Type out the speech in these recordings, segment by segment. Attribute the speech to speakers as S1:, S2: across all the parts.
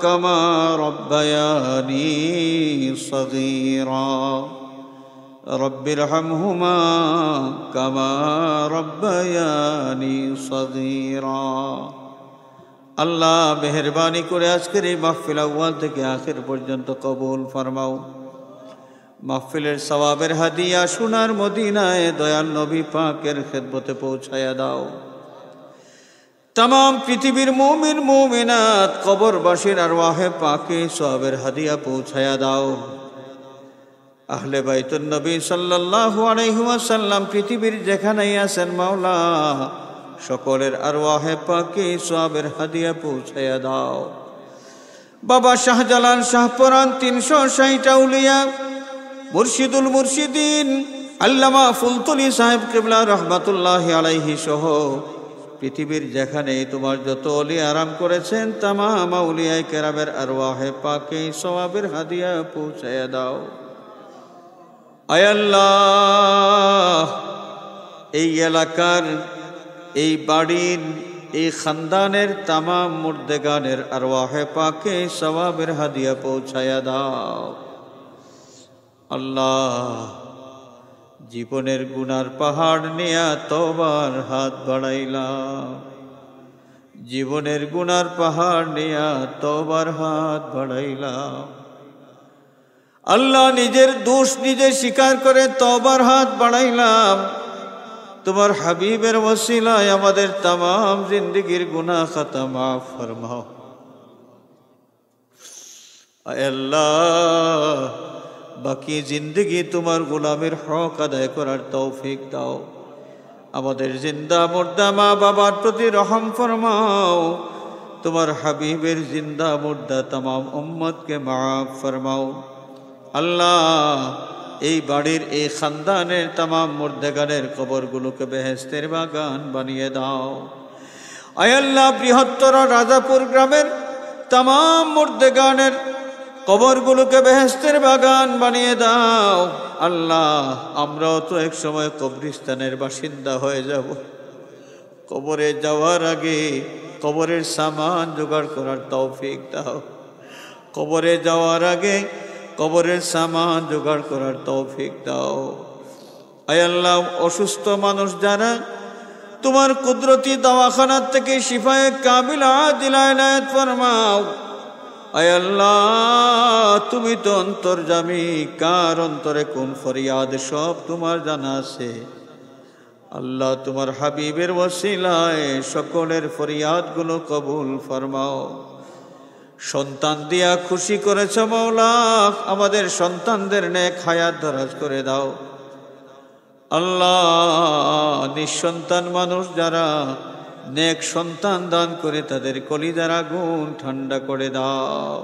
S1: كما ربياني صغيرا رب ارحمهما كما ربياني صغيرا আল্লাহ মেহেরবানি করে আজকের এই মাহফিল আউয়াল থেকে আখির পর্যন্ত কবুল ফরমাও। মাহফিলের সওয়াবের হাদিয়া সোনার মদিনায় দয়াল নবী পাকের খেদমতে পৌঁছায়া দাও। तमाम পৃথিবীর মুমিন মুমিনাত কবরবাসীর আরওয়াহে পাকে সওয়াবের হাদিয়া পৌঁছায়া দাও। আহলে বাইতুন নবী সাল্লাল্লাহু আলাইহি ওয়াসাল্লাম পৃথিবীর যেখানেই আছেন মাওলা সকলের আরওয়াহে পাকে সওয়াবের হাদিয়া পৌঁছায়া দাও। বাবা শাহজালাল শাহপরান 360 আউলিয়া মুর্শিদুল মুর্শিদিন আল্লামা ফুলতলি সাহেব কিবলা রহমাতুল্লাহি আলাইহি সহ পৃথিবীর যেখানে তোমার যত ওলি আরাম করেছেন তামাম আউলিয়ায়ে কেরামের আরওয়াহে পাকে সওয়াবের হাদিয়া পৌঁছায়া দাও। আয় আল্লাহ এই এলাকার এই বাড়ির এই খানদানের তামাম মুর্দেগানের আরওয়াহে পাকে সওয়াবের হাদিয়া পৌঁছায়া দাও। আল্লাহ জীবনের গুনার পাহাড় নিয়া তওবার হাত বাড়াইলাম, জীবনের গুনার পাহাড় নিয়া তওবার হাত বাড়াইলাম। আল্লাহ নিজের দোষ নিজে স্বীকার করে তওবার হাত বাড়াইলাম। তোমার হাবিবের ওসিলায় আমাদের तमाम জিন্দেগীর গুনাহ খাতা মাফ ফরমাও। আয় আল্লাহ বাকি জিন্দগি তোমার গোলামের হক আদায় করার তৌফিক দাও। আমাদের জিন্দা মুর্দা মা বাবার প্রতি রহম ফরমাও। তোমার হাবিবের জিন্দা মুর্দা तमाम উম্মতকে মাফ ফরমাও। আল্লাহ এই বাড়ির এই খানদানের तमाम মুর্দেগানের কবরগুলোকে বেহেশতের বাগান বানিয়ে দাও। আয় আল্লাহ বৃহত্তর রাজাপুর গ্রামের तमाम মুর্দেগানের কবরগুলোকে বেহেশতের বাগান বানিয়ে দাও। আল্লাহ আমরাও তো এক সময় কবরস্থানের বাসিন্দা হয়ে যাব। কবরে যাওয়ার আগে কবরের সামান জোগাড় করার তৌফিক দাও। কবরে যাওয়ার আগে কবরের সামান জোগাড় করার তৌফিক দাও। আয় আল্লাহ অসুস্থ মানুষ যারা তোমার কুদরতি দওয়াখানা থেকে শিফায়ে কামিল আজিল ইনায়াত ফরমাও। আয় আল্লাহ তুমি তো অন্তর্যামী, কার অন্তরে কোন ফরিয়াদ সব তোমার জানা আছে। আল্লাহ তোমার হাবিবের ওসিলায় সকলের ফরিয়াদগুলো কবুল ফরমাও। সন্তান দিয়া খুশি করেছ মাওলা, আমাদের সন্তানদের নেক হায়াত দরাজ করে দাও। আল্লাহ নিঃসন্তান মানুষ যারা নেক সন্তান দান করে তাদের কলিজার আগুন ঠান্ডা করে দাও।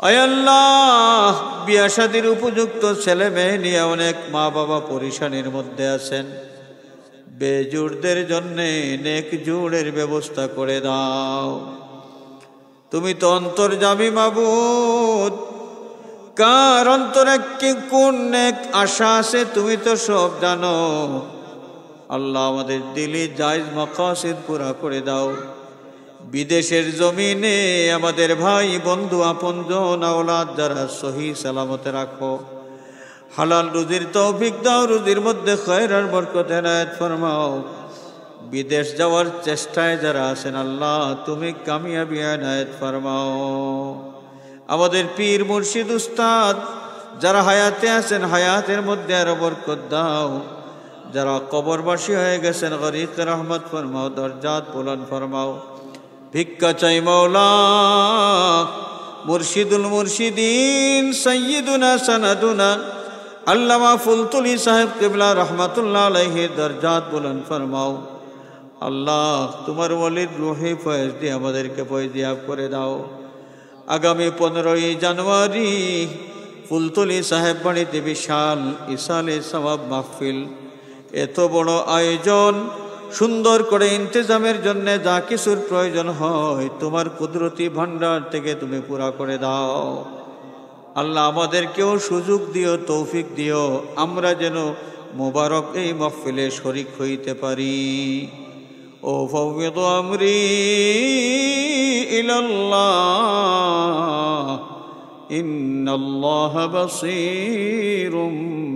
S1: আয় আল্লাহ বিয়া শাদীর উপযুক্ত ছেলে মেয়ে নিয়ে অনেক মা বাবা পরিশানির মধ্যে আছেন। বেজুড়দের জন্যে নেক জুড়ের ব্যবস্থা করে দাও। তুমি তো অন্তর্যামী মাবুদ, কার অন্তরে কি কোন নেক আশা আছে তুমি তো সব জানো। আল্লাহ আমাদের দিলি জায়েজ মাকাসিদ পুরা করে দাও। বিদেশের জমিনে আমাদের ভাই বন্ধু আপনজন আওলাদ যারা সহি সালামতে রাখো। হালাল রুজির তৌফিক দাও, রুজির মধ্যে খৈর আর বরকত এনায়েত ফরমাও। বিদেশ যাওয়ার চেষ্টায় যারা আছেন আল্লাহ তুমি কামিয়াবি এনায়েত ফরমাও। আমাদের পীর মুর্শিদ উস্তাদ যারা হায়াতে আছেন হায়াতের মধ্যে আরো বরকত দাও। যারা কবরবাসী হয়ে গেছেন গরিক রহমত ফরমাও, দরজাত বুলন্দ ফরমাও। ভিক্ষা চাই মাওলা মুর্শিদুল মুর্শিদিন সৈয়দুনা সনদুনা আল্লামা ফুলতুলি সাহেব কিবলা রহমাতুল্লাহ আলাইহি দরজাত বুলন্দ ফরমাও। আল্লাহ তোমার ওলির রূহে ফয়েজ দিয়ে আমাদেরকে ফয়েজিয়াব করে দাও। আগামী 15ই জানুয়ারি ফুলতুলি সাহেব বাড়িতে বিশাল ইসালে সওয়াব মাহফিল। এত বড় আয়োজন সুন্দর করে ইন্তজামের জন্য যা কিছুর প্রয়োজন হয় তোমার কুদরতি ভান্ডার থেকে তুমি পুরা করে দাও। আল্লাহ আমাদেরকেও সুযোগ দিও, তৌফিক দিও, আমরা যেন মুবারক এই মাহফিলে শরীক হইতে পারি। أفوض أمري إلى الله إن الله بصير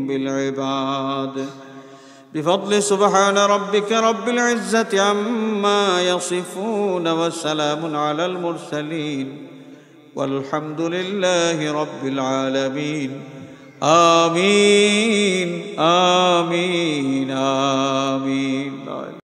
S1: بالعباد بفضل سبحان ربك رب العزة عما يصفون وسلام على المرسلين والحمد لله رب العالمين آمين آمين آمين